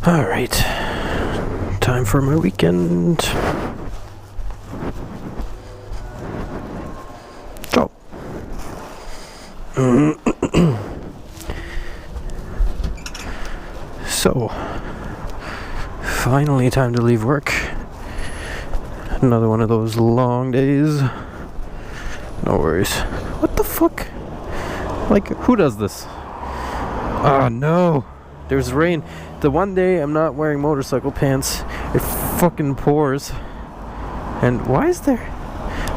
All right, time for my weekend. Go. So, finally time to leave work. Another one of those long days. No worries. What the fuck? Like, who does this? Oh no, there's rain. The one day I'm not wearing motorcycle pants, it fucking pours. And why is there...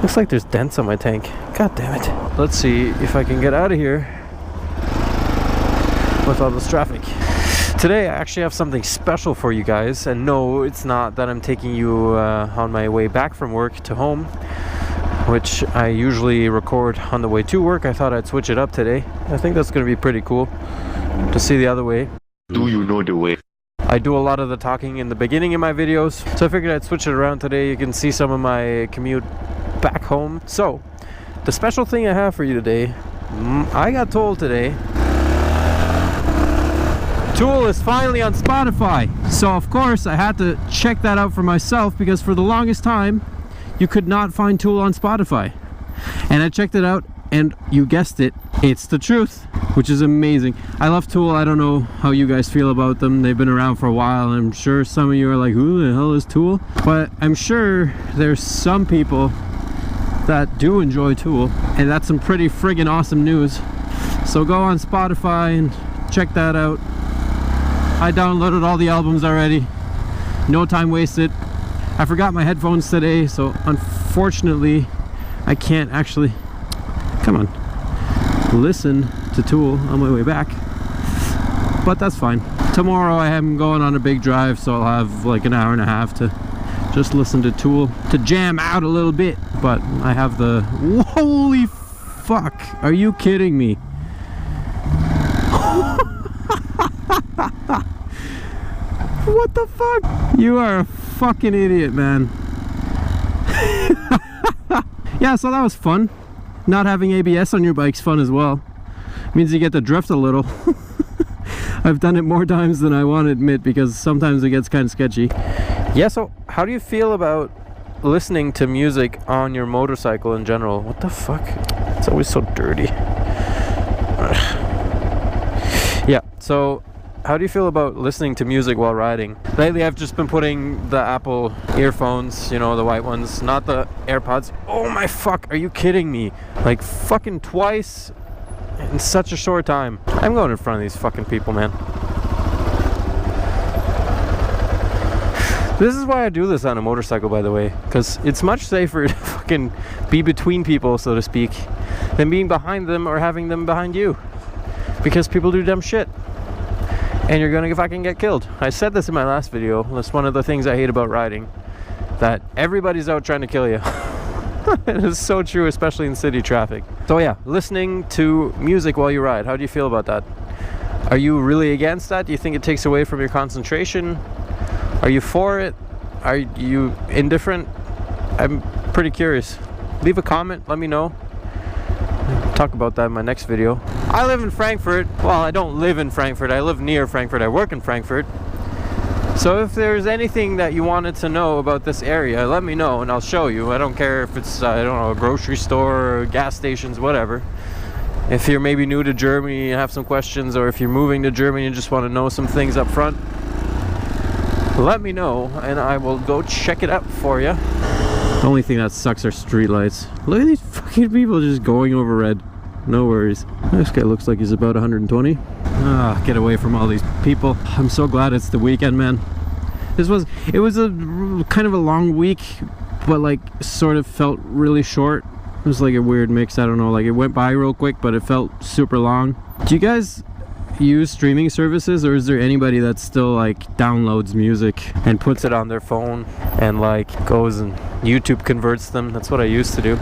Looks like there's dents on my tank. God damn it. Let's see if I can get out of here with all this traffic. Today I actually have something special for you guys. And no, it's not that I'm taking you on my way back from work to home, which I usually record on the way to work. I thought I'd switch it up today. I think that's going to be pretty cool to see the other way. Do you know the way? I do a lot of the talking in the beginning of my videos, so I figured I'd switch it around today. You can see some of my commute back home. So, the special thing I have for you today, I got told today, Tool is finally on Spotify. So of course I had to check that out for myself, because for the longest time, you could not find Tool on Spotify. And I checked it out, and you guessed it, it's the truth, which is amazing. I love Tool. I don't know how you guys feel about them. They've been around for a while, and I'm sure some of you are like, who the hell is Tool? But I'm sure there's some people that do enjoy Tool, and that's some pretty friggin' awesome news. So go on Spotify and check that out. I downloaded all the albums already. No time wasted. I forgot my headphones today, so unfortunately I can't actually, come on, listen to Tool on my way back, but that's fine. Tomorrow I am going on a big drive, so I'll have like an hour and a half to just listen to Tool, to jam out a little bit. But I have the, holy fuck, are you kidding me? What the fuck? You are a fucking idiot, man. Yeah, so that was fun. Not having ABS on your bike's fun as well. Means you get to drift a little. I've done it more times than I want to admit, because sometimes it gets kind of sketchy. Yeah, so how do you feel about listening to music on your motorcycle in general? What the fuck? It's always so dirty. Yeah, so how do you feel about listening to music while riding? Lately I've just been putting the Apple earphones, you know, the white ones, not the AirPods. Oh my fuck, are you kidding me? Like fucking twice in such a short time. I'm going in front of these fucking people, man. This is why I do this on a motorcycle, by the way, because it's much safer to fucking be between people, so to speak, than being behind them or having them behind you. Because people do dumb shit, and you're gonna fucking get killed. I said this in my last video. That's one of the things I hate about riding, that everybody's out trying to kill you. It is so true, especially in city traffic. So yeah, listening to music while you ride, how do you feel about that? Are you really against that? Do you think it takes away from your concentration? Are you for it? Are you indifferent? I'm pretty curious. Leave a comment, let me know. Talk about that in my next video. I live in Frankfurt. Well, I don't live in Frankfurt. I live near Frankfurt. I work in Frankfurt. So if there's anything that you wanted to know about this area, let me know and I'll show you. I don't care if it's, I don't know, a grocery store, or gas stations, whatever. If you're maybe new to Germany and have some questions, or if you're moving to Germany and just want to know some things up front, let me know and I will go check it out for you. The only thing that sucks are streetlights. Look at these fucking people just going over red. No worries. This guy looks like he's about 120. Ah, get away from all these people. I'm so glad it's the weekend, man. It was a kind of a long week, but like sort of felt really short. It was like a weird mix. I don't know, like it went by real quick, but it felt super long. Do you guys use streaming services, or is there anybody that still like downloads music and puts it on their phone and like goes and YouTube converts them? That's what I used to do.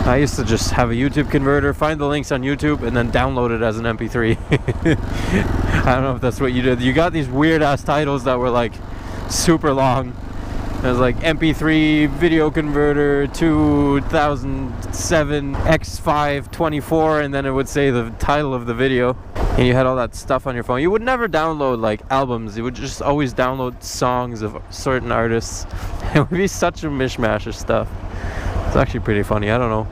I used to just have a YouTube converter, find the links on YouTube, and then download it as an MP3. I don't know if that's what you did. You got these weird ass titles that were like super long. It was like MP3 video converter 2007 X5 24, and then it would say the title of the video. and you had all that stuff on your phone. You would never download like albums. You would just always download songs of certain artists. It would be such a mishmash of stuff. It's actually pretty funny. I don't know.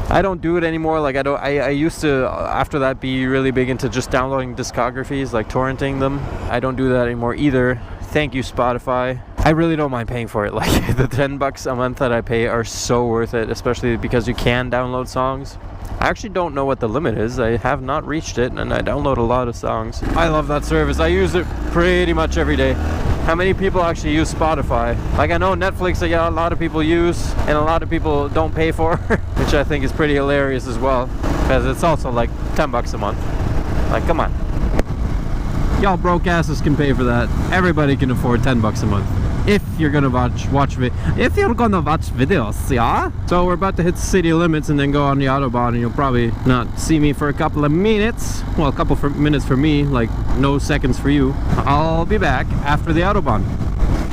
I don't do it anymore. Like I used to, after that, be really big into just downloading discographies, like torrenting them. I don't do that anymore either. Thank you, Spotify. I really don't mind paying for it. Like the $10 a month that I pay are so worth it, especially because you can download songs. I actually don't know what the limit is. I have not reached it, and I download a lot of songs. I love that service. I use it pretty much every day. How many people actually use Spotify? Like, I know Netflix, a lot of people use, and a lot of people don't pay for, which I think is pretty hilarious as well, because it's also like $10 a month. Like, come on. Y'all broke asses can pay for that. Everybody can afford $10 a month. If you're gonna watch videos, yeah? So we're about to hit city limits and then go on the autobahn, and you'll probably not see me for a couple of minutes. Well, a couple of minutes for me, like no seconds for you. I'll be back after the autobahn.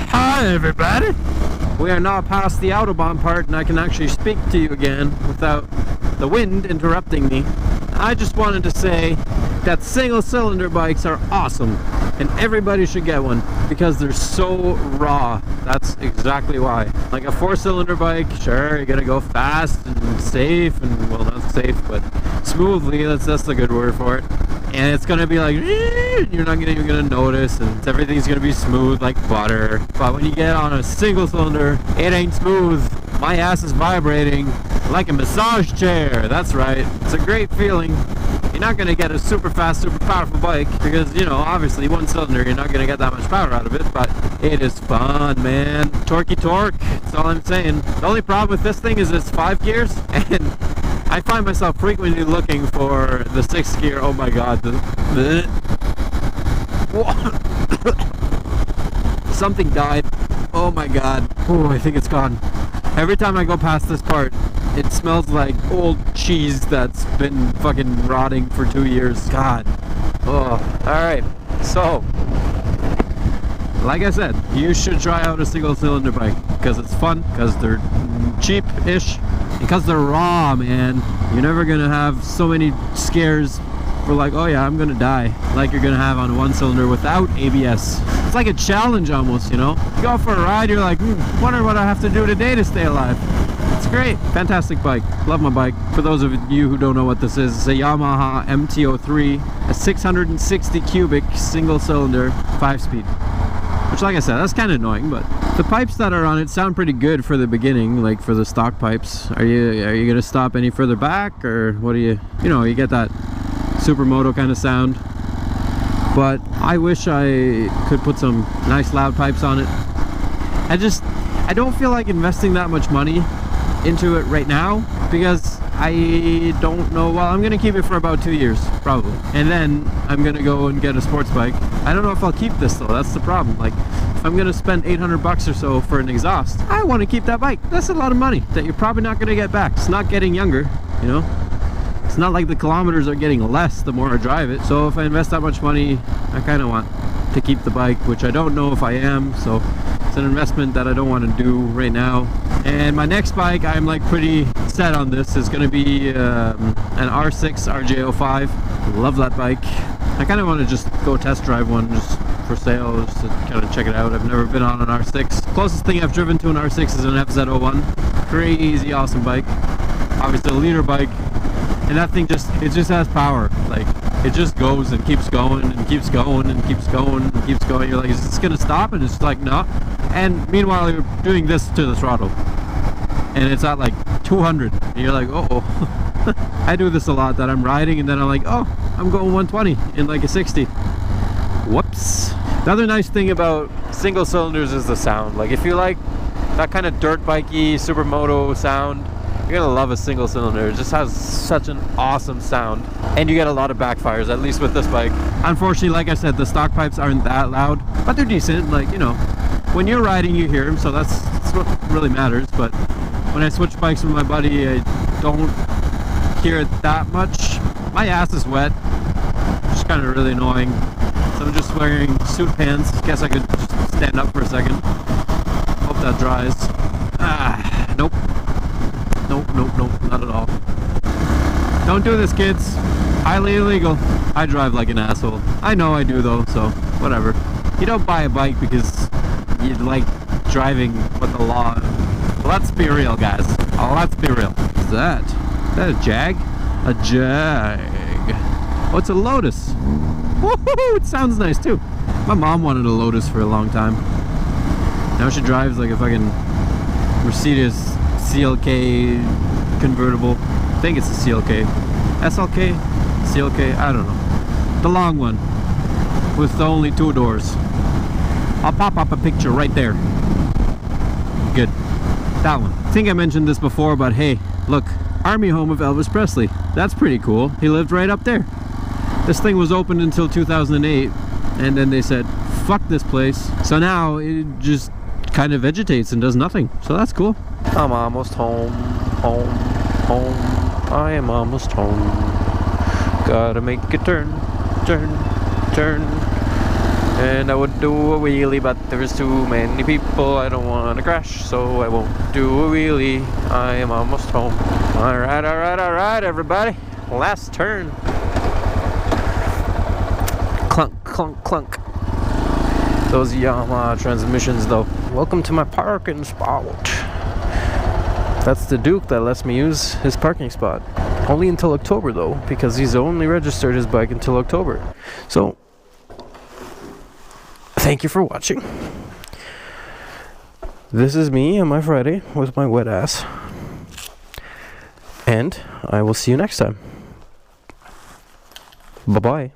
Hi everybody! We are now past the autobahn part, and I can actually speak to you again without the wind interrupting me. I just wanted to say that single cylinder bikes are awesome, and everybody should get one because they're so raw. That's exactly why. Like a 4-cylinder bike, sure, you're gonna go fast and safe, and well, not safe, but smoothly. That's a good word for it. And it's gonna be like, you're not even gonna notice, and everything's gonna be smooth like butter. But when you get on a single cylinder, it ain't smooth. My ass is vibrating like a massage chair. That's right. It's a great feeling. You're not gonna get a super fast, super powerful bike because, you know, obviously 1 cylinder, you're not gonna get that much power out of it, but it is fun, man. Torquey torque, that's all I'm saying. The only problem with this thing is it's 5 gears, and I find myself frequently looking for the 6th gear. Oh my god. Something died. Oh my god. Oh, I think it's gone. Every time I go past this part, it smells like old cheese that's been fucking rotting for 2 years. God. Oh. Alright. So, like I said, you should try out a single cylinder bike because it's fun, because they're cheap-ish, because they're raw, man. You're never gonna have so many scares for like, oh yeah, I'm gonna die, like you're gonna have on a 1 cylinder without ABS. It's like a challenge almost, you know? You go for a ride, you're like, wonder what I have to do today to stay alive. It's great. Fantastic bike. Love my bike. For those of you who don't know what this is, it's a Yamaha MT-03, a 660 cubic single cylinder 5-speed. Which, like I said, that's kind of annoying, but the pipes that are on it sound pretty good for the beginning, like for the stock pipes. Are you gonna stop any further back, or what do you know, you get that supermoto kind of sound. But I wish I could put some nice loud pipes on it. I don't feel like investing that much money into it right now because I don't know. Well, I'm gonna keep it for about 2 years probably, and then I'm gonna go and get a sports bike. I don't know if I'll keep this though. That's the problem. Like, if I'm gonna spend 800 bucks or so for an exhaust, I want to keep that bike. That's a lot of money that you're probably not gonna get back. It's not getting younger, you know. It's not like the kilometers are getting less the more I drive it. So if I invest that much money, I kind of want to keep the bike, which I don't know if I am. So it's an investment that I don't want to do right now. And my next bike, I'm like pretty set on this, is going to be an R6 RJ05. Love that bike. I kind of want to just go test drive one just for sale, just to kind of check it out. I've never been on an R6. Closest thing I've driven to an R6 is an FZ01. Crazy awesome bike. Obviously a liter bike. And that thing just has power. Like, it just goes and keeps going and keeps going and keeps going and keeps going. You're like, is this gonna stop? And it's like, no. And meanwhile, you're doing this to the throttle, and it's at like 200. And you're like, oh. I do this a lot, that I'm riding and then I'm like, oh, I'm going 120 in like a 60. Whoops. The other nice thing about single cylinders is the sound. Like, if you like that kind of dirt bikey supermoto sound, you're gonna love a single cylinder. It just has such an awesome sound, and you get a lot of backfires, at least with this bike. Unfortunately, like I said, the stock pipes aren't that loud, but they're decent. Like, you know, when you're riding, you hear them, so that's what really matters. But when I switch bikes with my buddy, I don't hear it that much. My ass is wet, which is kind of really annoying. So I'm just wearing suit pants. Guess I could just stand up for a second. Hope that dries. Nope. Nope, not at all. Don't do this, kids. Highly illegal. I drive like an asshole. I know I do though, so whatever. You don't buy a bike because you like driving with the law. Let's be real, guys. Let's be real. What's that? Is that a Jag? A Jag. Oh, it's a Lotus. Woohoo! It sounds nice too. My mom wanted a Lotus for a long time. Now she drives like a fucking Mercedes CLK convertible. I think it's a CLK. SLK? CLK? I don't know. The long one. With the only 2 doors. I'll pop up a picture right there. Good. That one. I think I mentioned this before, but hey, look. Army home of Elvis Presley. That's pretty cool. He lived right up there. This thing was open until 2008, and then they said, fuck this place. So now it just kind of vegetates and does nothing. So that's cool. I'm almost home, home, home. I am almost home. Gotta make a turn, turn, turn. And I would do a wheelie, but there's too many people. I don't want to crash, so I won't do a wheelie. I am almost home. Alright, alright, alright, everybody. Last turn. Clunk, clunk, clunk. Those Yamaha transmissions, though. Welcome to my parking spot. That's the Duke that lets me use his parking spot. Only until October, though, because he's only registered his bike until October. So, thank you for watching. This is me on my Friday with my wet ass. And I will see you next time. Bye-bye.